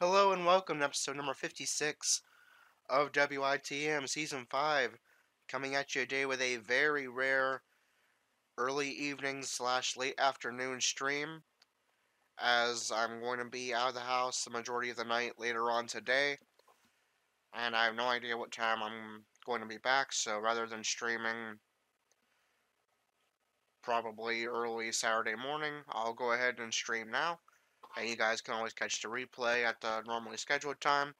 Hello and welcome to episode number 56 of WITM Season 5, coming at you today with a very rare early evening / late afternoon stream, as I'm going to be out of the house the majority of the night later on today, and I have no idea what time I'm going to be back, so rather than streaming probably early Saturday morning, I'll go ahead and stream now, and you guys can always catch the replay at the normally scheduled time.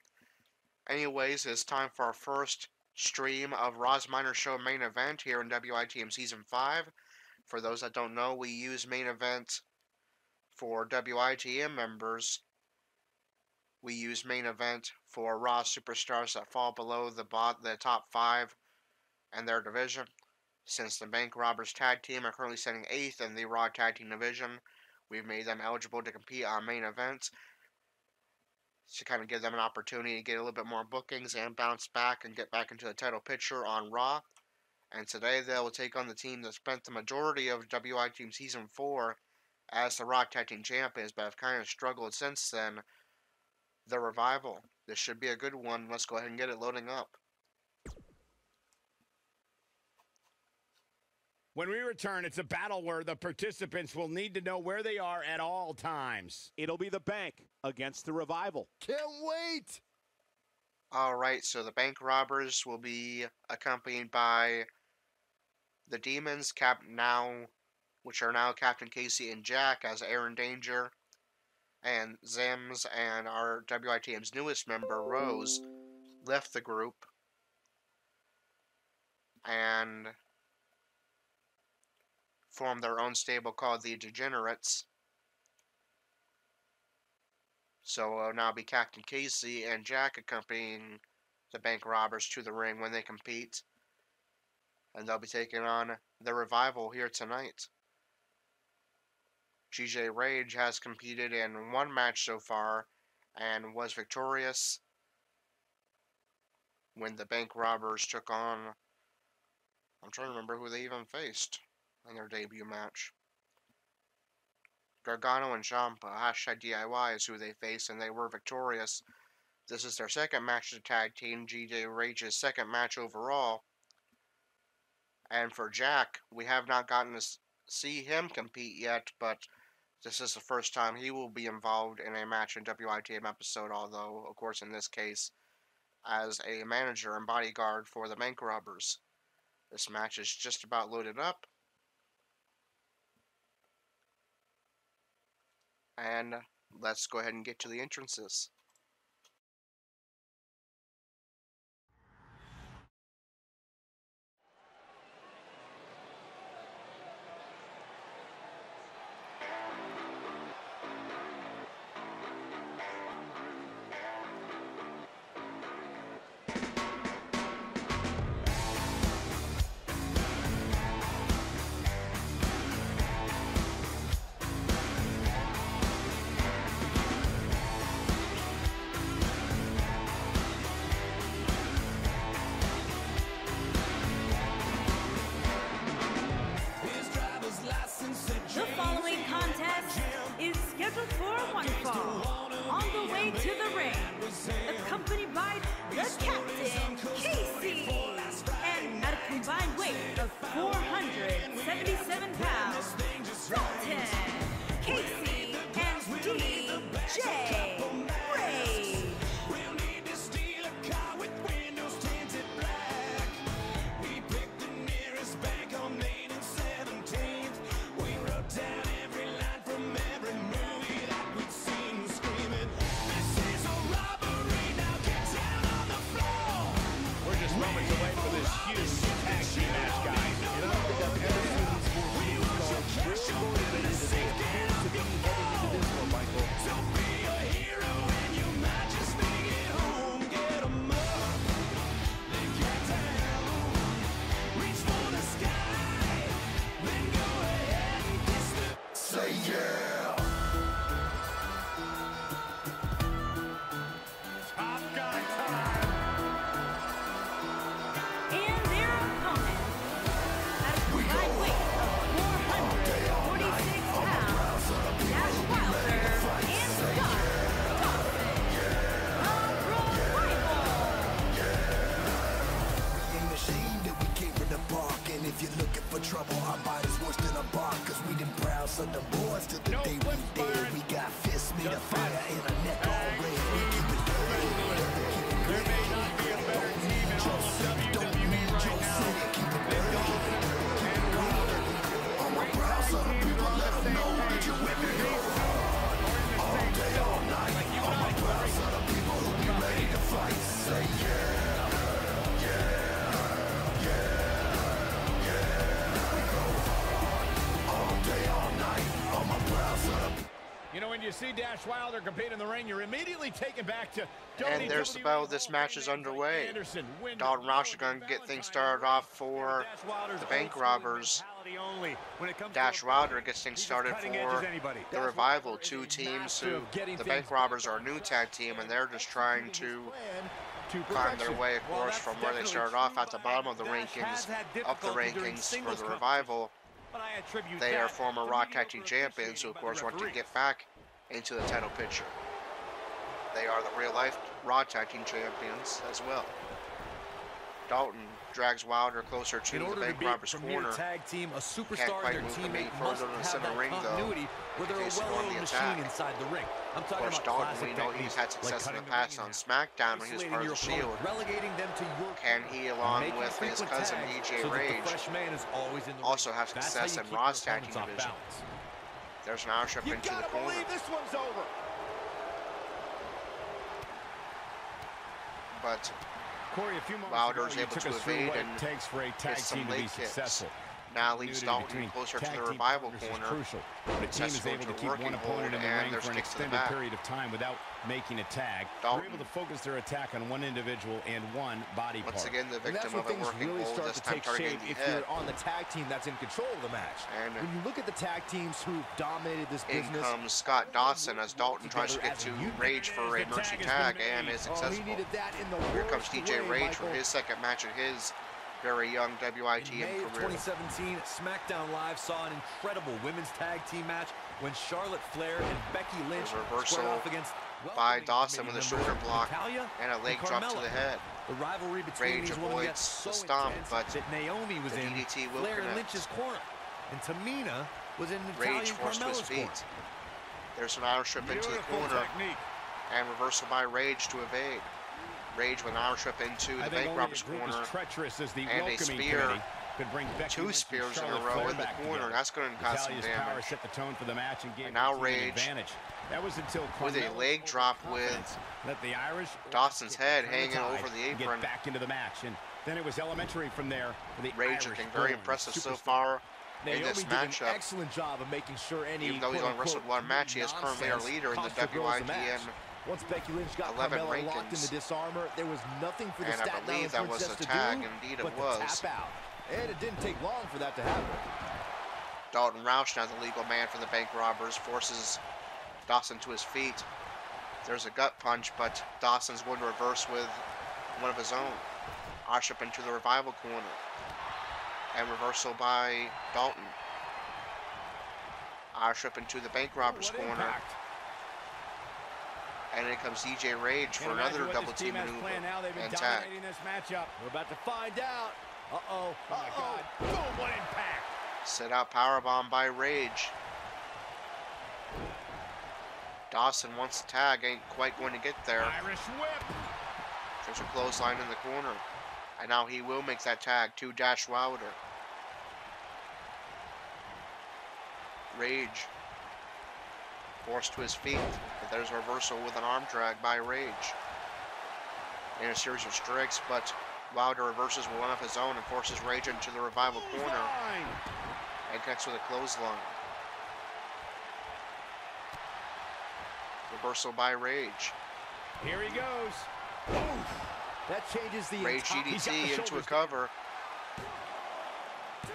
Anyways, it's time for our first stream of Raw's Minor Show main event here in WITM Season 5. For those that don't know, we use main event for WITM members. We use main event for Raw superstars that fall below the top 5 in their division. Since the Bank Robbers tag team are currently sitting 8th in the Raw tag team division, we've made them eligible to compete on main events, to kind of give them an opportunity to get a little bit more bookings and bounce back and get back into the title picture on Raw. And today they will take on the team that spent the majority of WITM Season 4 as the Raw Tag Team Champions, but have kind of struggled since then, the Revival. This should be a good one. Let's go ahead and get it loading up. When we return, it's a battle where the participants will need to know where they are at all times. It'll be the Bank against the Revival. Can't wait! Alright, so the Bank Robbers will be accompanied by the Demons, which are now Captain Casey and Jack as Aaron Danger, and Zims, and our WITM's newest member, Rose, left the group and formed their own stable called the Degenerates. So it'll now be Captain Casey and Jack accompanying the Bank Robbers to the ring when they compete. And they'll be taking on the Revival here tonight. GJ Rage has competed in one match so far and was victorious when the Bank Robbers took on, I'm trying to remember who they even faced in their debut match. Gargano and Ciampa, #DIY is who they faced, and they were victorious. This is their second match as a tag team, GJ Rage's second match overall. And for Jack, we have not gotten to see him compete yet, but this is the first time he will be involved in a match in WITM episode, although, of course, in this case, as a manager and bodyguard for the Bank Robbers. This match is just about loaded up. And let's go ahead and get to the entrances. for trouble. Our body's worse than a bar, cause we done browse on the boards to the day we dead. We got fists made of fire and a neck all red. We keep it There may not be a better team in all of WWE right now than Dalton and Wilder. on my brow, so the people let them know that you with me. All day, all night, on my brow, so the people who be ready to fight say yeah. You know, when you see Dash Wilder compete in the ring, you're immediately taken back to And there's the bell. This match is underway. Dalton Roush is going to get things started off for the Bank Robbers. Dash Wilder gets things started for the Revival, two teams who the Bank Robbers are a new tag team, and they're just trying to climb their way, of course, from where they started off at the bottom of the rankings, up the rankings for the Revival. They are former Raw Tag Team champions who, of course, want to get back into the title picture. They are the real-life Raw Tag Team champions as well. Dalton drags Wilder closer to the Bank Robbers corner. Tag team, a Can't superstar, quite their move the teammate meat must further to the have center that ring, though, continuity where in they're a case they go on well-oiled the machine attack. inside the ring. I'm Of talking course, about Dalton, classic we know he's techniques, had success in like the past on SmackDown when he was part of the Shield. relegating them to your Can he, along making with his frequent cousin tags DJ so that the Rage, fresh man is always in the also ring. have That's how success you in keep Raw's your tag team opponents off division? balance. There's an arm shift You into the gotta corner. believe this one's over. But Corey, a few moments Wilder ago, is you able took to us through evade what it and takes for a tag get some team to be leg kicks. successful. Now leads Continuity Dalton between closer to tag the team Revival partners is corner. crucial. The team Sets is going able to to a keep working one opponent in hold, the and ring there's for an kicks to the extended back. period of time without making a tag. Dalton. They're able to focus their attack on one individual and one body Once part. again, the And that's victim where of a things working really hold, start this to time take targeting shape the if head. you're on the tag team that's in control of the match. And when you look at the tag teams who've dominated this in business, comes Scott Dawson as Dalton tries to get to Rage for a mercy tag and is he successful. needed that in the Here comes worst DJ way, Rage for Michael. his second match in his very young In WITM May of career. 2017, SmackDown Live saw an incredible women's tag team match when Charlotte Flair and Becky Lynch reversal squared off against by welcoming Dawson with a committee shoulder members block Natalya and a leg drop to Carmella. the head. The rivalry between Rage these women got avoids so the stomp, intense but that Naomi was the in DDT will Flair and connect. Lynch's corner, and Tamina was in Natalya Rage and forced to his Carmella's corner. feet. There's an Irish whip into the Beautiful corner technique. and reversal by Rage to evade. Rage with an Irish whip into I the think Bank only Robbers a group corner. as treacherous as the and a welcoming spear. committee could bring Becky Two Lynch and spears in a Charlotte row Flair in the back corner. together. That's going to cause some Natalia's power damage. set the tone for the match and gave And now the team an Rage advantage. That was until with a Carmella leg drop with confidence let the Irish Dawson's head turn hanging tide over the and apron. get back into the match, and then it was elementary from there for the Rage Irish looking very born impressive so superstar. far in Naomi this did an matchup. excellent job of making sure any Even though he's only quote-unquote wrestled one match, he is currently our nonsense leader in the cost her girls the match. WITM. Once Becky Lynch got 11 Carmella locked in rankings. the disarmor, there was nothing for the And I Staten believe Island that was Princess a to tag. do Indeed it but was. to tap out. And it didn't take long for that to happen. Dalton Roush, now the legal man for the Bank Robbers, forces Dawson to his feet. There's a gut punch, but Dawson's going to reverse with one of his own. Irish up into the Revival corner. And reversal by Dalton. Irish up into the Bank Robbers What corner. impact. And in comes DJ Rage for Can't another imagine what double this team team has maneuver planned now. They've been and tag. dominating this matchup. We're about to find out. Uh-oh. Oh my God. Boom, what impact. Set out powerbomb by Rage. Dawson wants the tag, ain't quite going to get there. Irish whip. There's a clothesline in the corner. And now he will make that tag to Dash Wilder. Rage forced to his feet. But there's a reversal with an arm drag by Rage. In a series of strikes, but Wilder reverses with one of his own and forces Rage into the Revival corner Line. and connects with a clothesline. Reversal by Rage. Here he goes. That changes the Rage entire... He's got the DDT into a shoulders cover.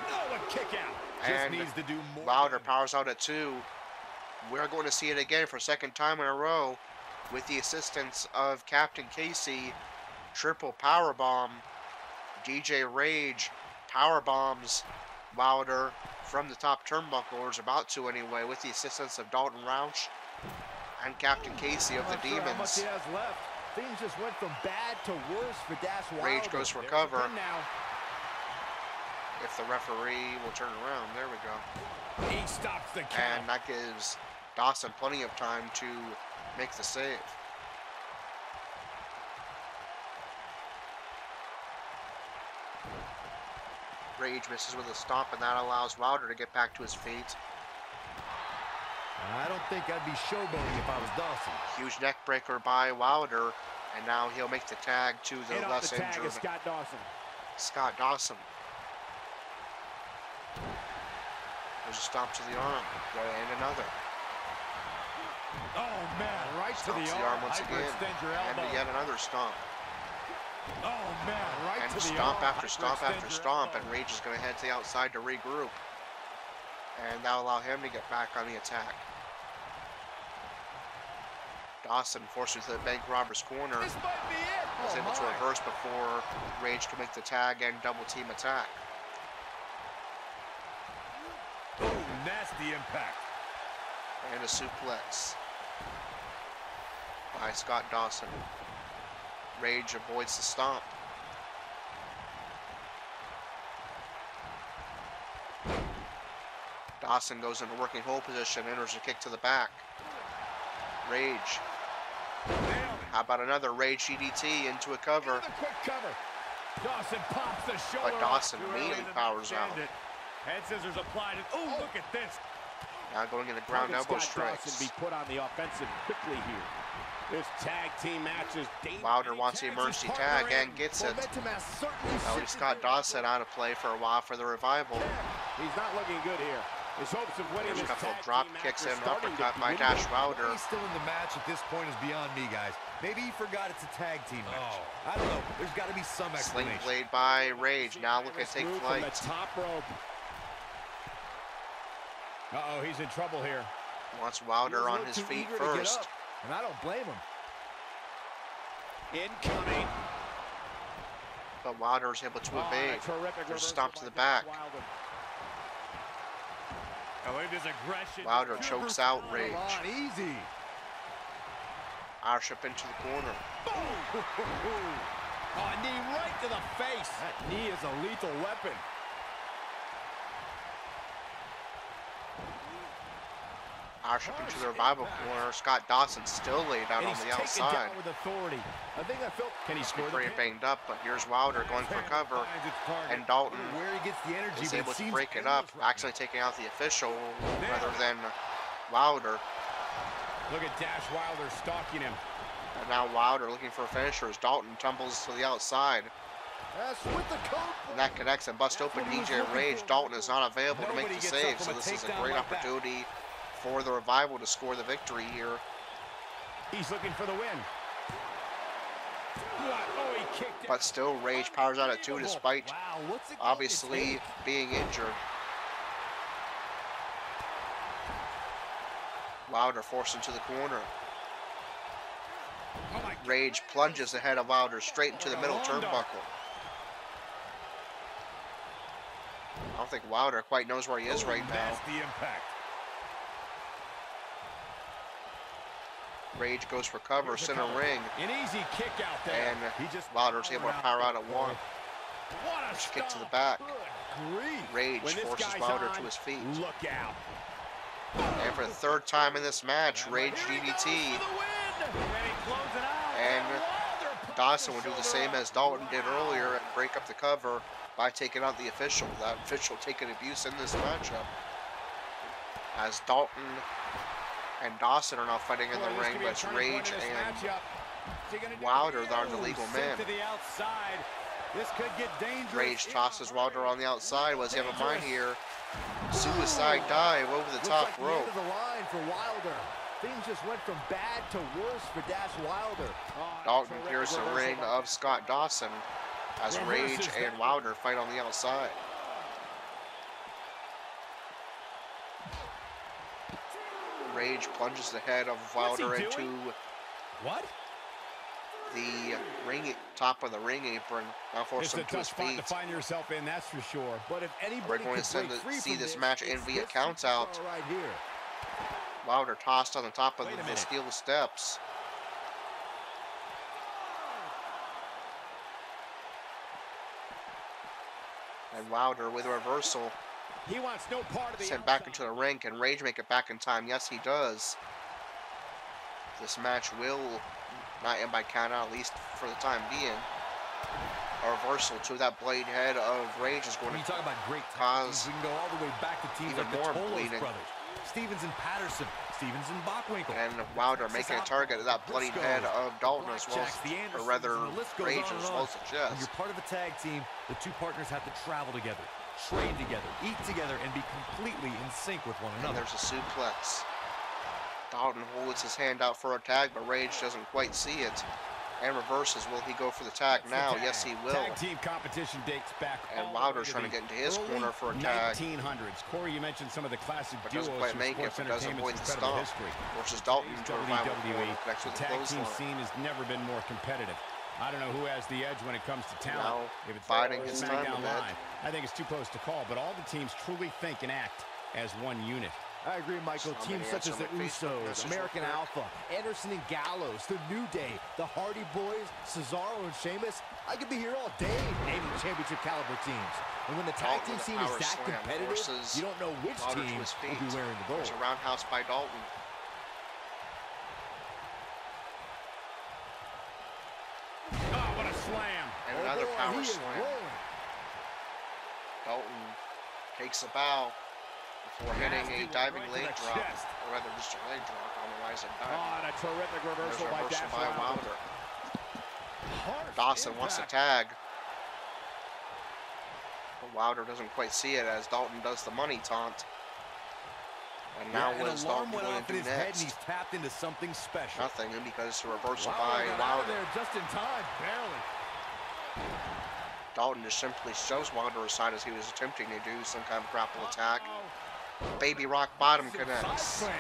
No, a kick out. Just And needs to do more. Wilder powers out at 2. We're going to see it again for a second time in a row with the assistance of Captain Casey. Triple powerbomb. DJ Rage powerbombs Wilder from the top turnbuckle, or is about to anyway, with the assistance of Dalton Roush and Captain Casey of the I'm not sure how much Demons. he has left. Things just went from bad to worse for Dash Wilder. Rage goes for There's cover. the pin now. if the referee will turn around. There we go. He stops the count. And that gives Dawson plenty of time to make the save. Rage misses with a stomp, and that allows Wilder to get back to his feet. I don't think I'd be showboating if I was Dawson. Huge neck breaker by Wilder, and now he'll make the tag to the And less off the tag injured is Scott Dawson. Scott Dawson. There's a stomp to the arm, and another. Oh, man, right to Stomps the the arm once again, Hyperextend your elbow. and yet another stomp. Oh, man, right And to the stomp arm. after stomp Hyperextend after your stomp, elbow. and Rage is going to head to the outside to regroup. And that'll allow him to get back on the attack. Dawson forced into the bank robber's corner. This might be it. Was Oh, able to my. reverse before Rage could make the tag and double team attack. Oh, nasty impact. And a suplex by Scott Dawson. Rage avoids the stomp. Dawson goes into working hold position, enters a kick to the back. Rage. Nailed it. How about another Rage DDT into a cover? The quick cover. Dawson pops the shoulder. But Dawson up. Too early immediately to powers out. extend it. Head scissors applied. Oh, look at this. Now going into How ground can elbow Scott Dawson strikes. be put on the offensive quickly here? This tag team match is dangerous. Wilder wants the emergency tag and gets it. Now leaves Scott Dawson out of play for a while for the revival. He's not looking good here. His hopes of winning There's a this couple tag of drop team match kicks are and an starting to uppercut by dwindle. Dash Wilder. He's still in the match at this point is beyond me, guys. Maybe he forgot it's a tag team match. Oh. I don't know. There's got to be some Sling explanation. blade by Rage. Now look at take Move flight. from the top rope. Uh-oh, he's in trouble here. Wants Wilder on his feet first. And I don't blame him. Incoming. But Wilder is able to Oh, evade. a terrific There's a reversal stomp to by the Dash back. Wilder. I believe his aggression. Wilder chokes out Rage. Come on, easy. Irish up into the corner. Oh, a knee right to the face. That knee is a lethal weapon. Irish up into the revival corner. Scott Dawson still laid out And on he's the taken outside. down with authority. I think I felt. Can he score the Pretty pin? banged up, but here's Wilder going for cover. Finds its target. And Dalton Where he gets the energy, is but able it to seems break it up, endless right actually taking out the official rather than Wilder. Look at Dash Wilder stalking him. And now Wilder looking for a finisher as Dalton tumbles to the outside. That's with the coat. And that connects and busts open DJ Rage. Dalton is not available to make the save, so this is a great opportunity for the revival to score the victory here. He's looking for the win. What? Oh, he kicked it. But still, Rage powers out at 2 despite Wow, what's it going to obviously take? being injured. Wilder forced into the corner. Oh my Rage plunges ahead of Wilder straight into the middle turnbuckle. I don't think Wilder quite knows where he is right now. Nasty impact. Rage goes for cover, center ring, An easy kick out there. and He just Wilder's able to power out at 1. What a Push kick to the stomp. back. Good grief. Rage When this forces guy's Wilder on, to his feet. Look out. And for the third time in this match, Rage Here he goes DDT. for the win. Ready, close it out. And Wilder pops Dawson the will do the shoulder same up. as Dalton did Wow. earlier and break up the cover by taking out the official. That official taking abuse in this matchup. As Dalton and Dawson are now fighting in Boy, the this ring, could be but a it's turning point Rage in this and matchup. What's he gonna do Wilder here? that are the legal Sent men. to the outside. This could get dangerous. Rage tosses Wilder on the outside. What does he have in mind here? Suicide dive over the top like the rope. end of the line for Wilder. Things just went from bad to worse for Dash Wilder. Dalton clears the ring of Scott Dawson as Rage and Wilder fight on the outside. Rage plunges the head of Wilder What's he into doing? What? the top of the ring apron. Now force It's a him to his tough spot to feet. find yourself in, that's for sure. But if anybody We're going could to send break free see from this match in it's via this counts out. superstar right here. Wilder tossed on the top of Wait a the minute. steel steps. And Wilder with a reversal. He wants no part of the Sent back into the ring. Can Rage make it back in time? Yes, he does. This match will not end by count out, at least for the time being. A reversal to that blade head of Rage is going When you to talk about great cause teams, we can go all the way back to teams even like the more Tolos bleeding. brothers, Stevens and Patterson, Stevens and Bockwinkel. and Wilder making a target of that bloody head of Dalton as well, or rather Rage as well as the When chest. you're part of a tag team, the two partners have to travel together, train together, eat together, and be completely in sync with one And another. there's a suplex. Dalton holds his hand out for a tag, but Rage doesn't quite see it. And reverses. Will he go for the tag now? Yes, he will. Tag team competition dates back. And Wilder's trying to get into his corner for a tag, 1900s. Corey, you mentioned some of the classic but duos doesn't quite from make it sports because of entertainment's the incredible stomp. history. Versus Dalton to a revival WWE, corner, connects the with the tag team clothesline. scene has never been more competitive. I don't know who has the edge when it comes to talent. Now, If it's biding Raw or his time SmackDown a bit. Live, I think it's too close to call, but all the teams truly think and act as one unit. I agree, Michael. Somebody Teams such as the answer my Facebook Usos, message American real quick. Alpha, Anderson and Gallows, the New Day, the Hardy Boys, Cesaro and Sheamus. I could be here all day naming championship caliber teams. And when the tag Dalton team with a scene is power that slam competitive, forces you don't know which Wilder to team his will be feet. wearing the gold. There's a roundhouse by Dalton. Oh, what a slam. And another boy, power he is slam. rolling. Dalton takes a bow before hitting a diving leg drop. Or rather, just a leg drop on the rising Oh, dive. and a terrific There's reversal a by reversal Dash by Wilder. Wilder. Harsh Dawson wants to impact. tag. But Wilder doesn't quite see it as Dalton does the money taunt. And now An what is alarm Dalton went going off to in do his head, and next? he's tapped into something special. Nothing, because it's a reversal Wilder by got out of Wilder. there just in time, barely. Dalton just simply shoves Wilder aside as he was attempting to do some kind of grapple attack. Baby rock bottom Side connects. slam.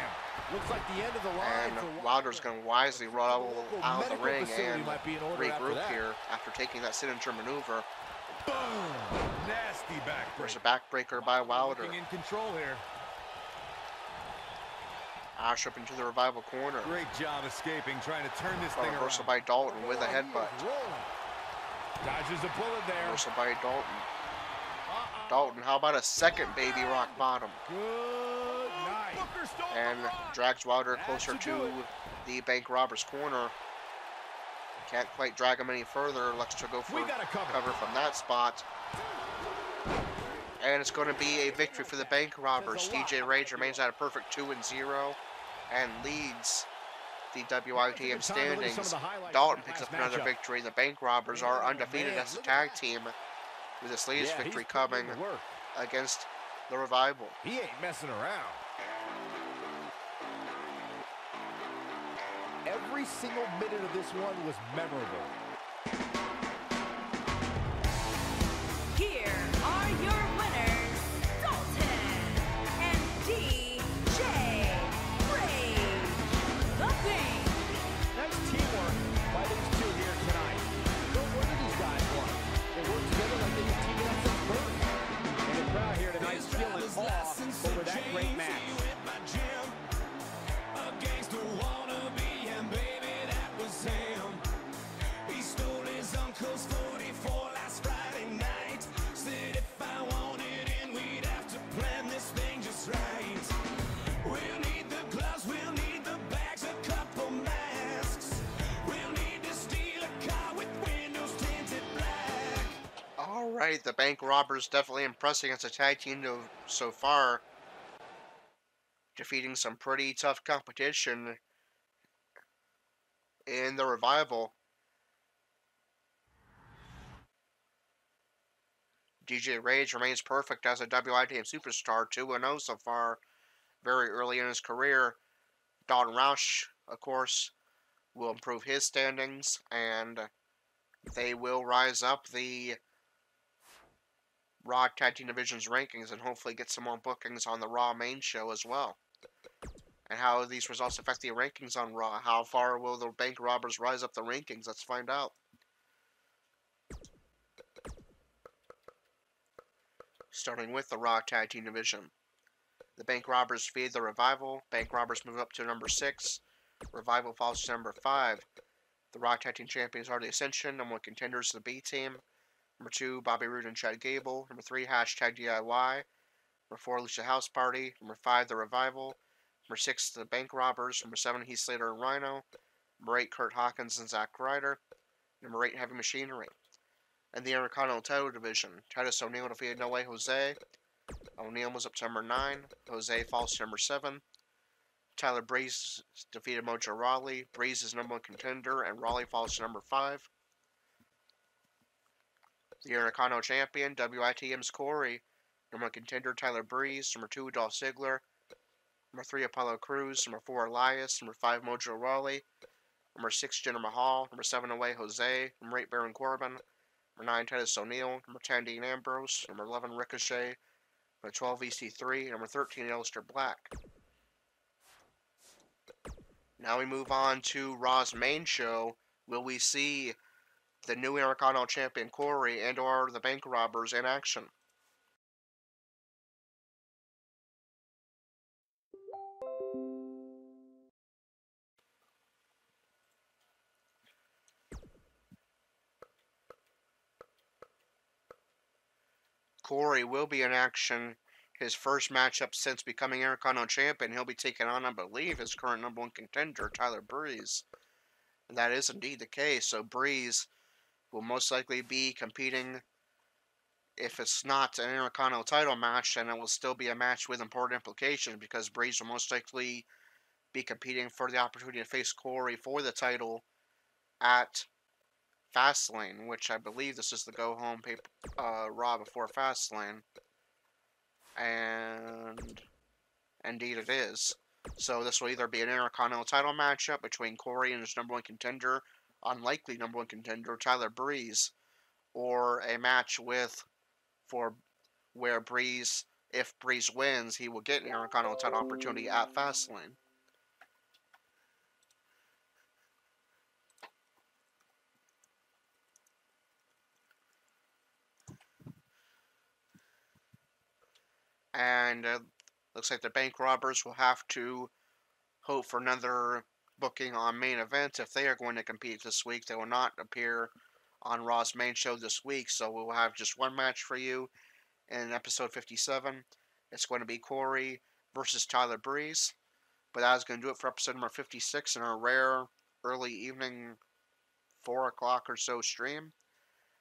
Looks like the end of the line And for Wilder's going to wisely roll Local out of the medical ring facility and might be in order after regroup that. here after taking that signature maneuver. Boom! Nasty There's backbreaker. a backbreaker by Wilder. Looking in control here. Ash up into the revival corner. Great job escaping, trying to turn this A thing reversal around. by Dalton with a Boy, he is headbutt. rolling. Dodges a bullet there. Reversal by Dalton. Dalton, how about a second baby rock bottom? Good night. And drags Wilder closer to the bank robber's corner. Can't quite drag him any further. Looks to go for We got a cover. from that spot. And it's going to be a victory for the bank robbers. DJ Rage remains at a perfect 2-0 and leads the WITM standings. Dalton picks up another victory. The bank robbers are undefeated as a tag team, with this latest Yeah, victory he's putting coming in the work. against the revival. He ain't messing around. Every single minute of this one was memorable. Here are your winners, Dalton and DJ Rage, the Bank. Nice teamwork by these two here tonight. No wonder these guys won. They work together like they've been teaming up since birth. And the crowd here tonight feeling awe over that great match. Alright, the bank robbers definitely impressing as a tag team so far. Defeating some pretty tough competition in the revival. DJ Rage remains perfect as a WITM superstar, 2-0 so far, very early in his career. Dalton Roush, of course, will improve his standings, and they will rise up the Raw Tag Team Division's rankings and hopefully get some more bookings on the Raw main show as well. And how these results affect the rankings on Raw. How far will the bank robbers rise up the rankings? Let's find out. Starting with the Raw Tag Team Division. The bank robbers feed the revival. Bank robbers move up to number 6. Revival falls to number 5. The Raw Tag Team Champions are the Ascension, number 1 contenders the B Team. Number 2, Bobby Roode and Chad Gable. Number 3, hashtag DIY. Number 4, Lucha House Party. Number 5, The Revival. Number 6, The Bank Robbers. Number 7, Heath Slater and Rhino. Number 8, Kurt Hawkins and Zack Ryder. Number 8, Heavy Machinery. In the Intercontinental title division, Titus O'Neil defeated No Way Jose. O'Neil was up to number 9. Jose falls to number 7. Tyler Breeze defeated Mojo Rawley. Breeze is number 1 contender, and Rawley falls to number 5. The Intercontinental champion, WITM's Corey. Number 1 contender, Tyler Breeze. Number 2, Dolph Ziggler. Number 3, Apollo Crews. Number 4, Elias. Number 5, Mojo Rawley. Number 6, Jinder Mahal. Number 7, No Way Jose. Number 8, Baron Corbin. Number 9, Titus O'Neil. Number 10, Dean Ambrose. Number 11, Ricochet. Number 12, EC3. Number 13, Aleister Black. Now we move on to Raw's main show. Will we see the new Intercontinental champion Corey and or the Bank Robbers in action? Corey will be in action. His first matchup since becoming Intercontinental champion. He'll be taking on, I believe, his current number 1 contender, Tyler Breeze. And that is indeed the case. So Breeze will most likely be competing. If it's not an Intercontinental title match, then it will still be a match with important implications, because Breeze will most likely be competing for the opportunity to face Corey for the title at Fastlane, which I believe this is the go-home Raw before Fastlane. And indeed it is. So this will either be an Intercontinental title matchup between Corey and his number 1 contender, unlikely number 1 contender, Tyler Breeze, or a match where Breeze, if Breeze wins, he will get an Intercontinental title opportunity at Fastlane. And looks like the Bank Robbers will have to hope for another booking on main event if they are going to compete this week. They will not appear on Raw's main show this week, so we will have just one match for you in episode 57. It's going to be Corey versus Tyler Breeze. But that is going to do it for episode number 56 in our rare early evening 4 o'clock or so stream.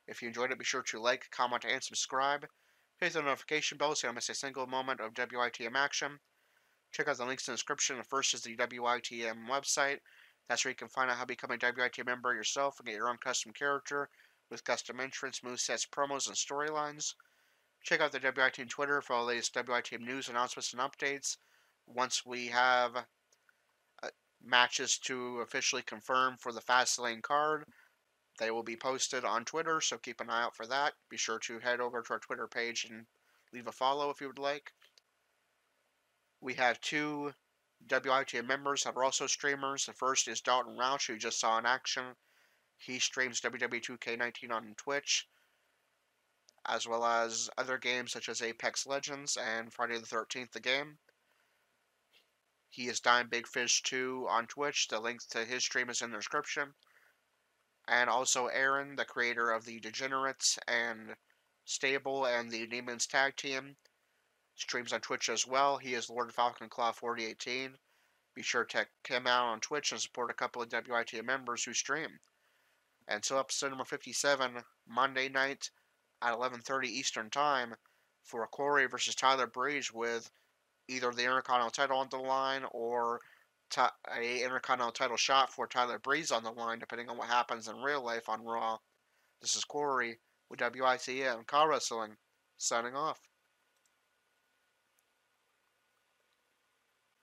If you enjoyed it, be sure to like, comment, and subscribe. Hit the notification bell so you don't miss a single moment of WITM action. Check out the links in the description. The first is the WITM website. That's where you can find out how to become a WITM member yourself and get your own custom character with custom entrance, movesets, promos, and storylines. Check out the WITM Twitter for all the latest WITM news, announcements, and updates. Once we have matches to officially confirm for the Fastlane card, they will be posted on Twitter, so keep an eye out for that. Be sure to head over to our Twitter page and leave a follow if you would like. We have 2 WITM members that are also streamers. The first is Dalton Roush, who just saw in action. He streams WWE 2K19 on Twitch, as well as other games such as Apex Legends and Friday the 13th the game. He is Dime Big Fish 2 on Twitch. The link to his stream is in the description. And also Aaron, the creator of the Degenerates and Stable and the Demons Tag Team, streams on Twitch as well. He is Lord Falcon Claw 4018. Be sure to check him out on Twitch and support a couple of WITM members who stream. Until episode number 57, Monday night at 11:30 Eastern Time, for Corey versus Tyler Breeze, with either the Intercontinental title on the line or a Intercontinental title shot for Tyler Breeze on the line, depending on what happens in real life on Raw. This is Corey with WITM Car Wrestling, signing off.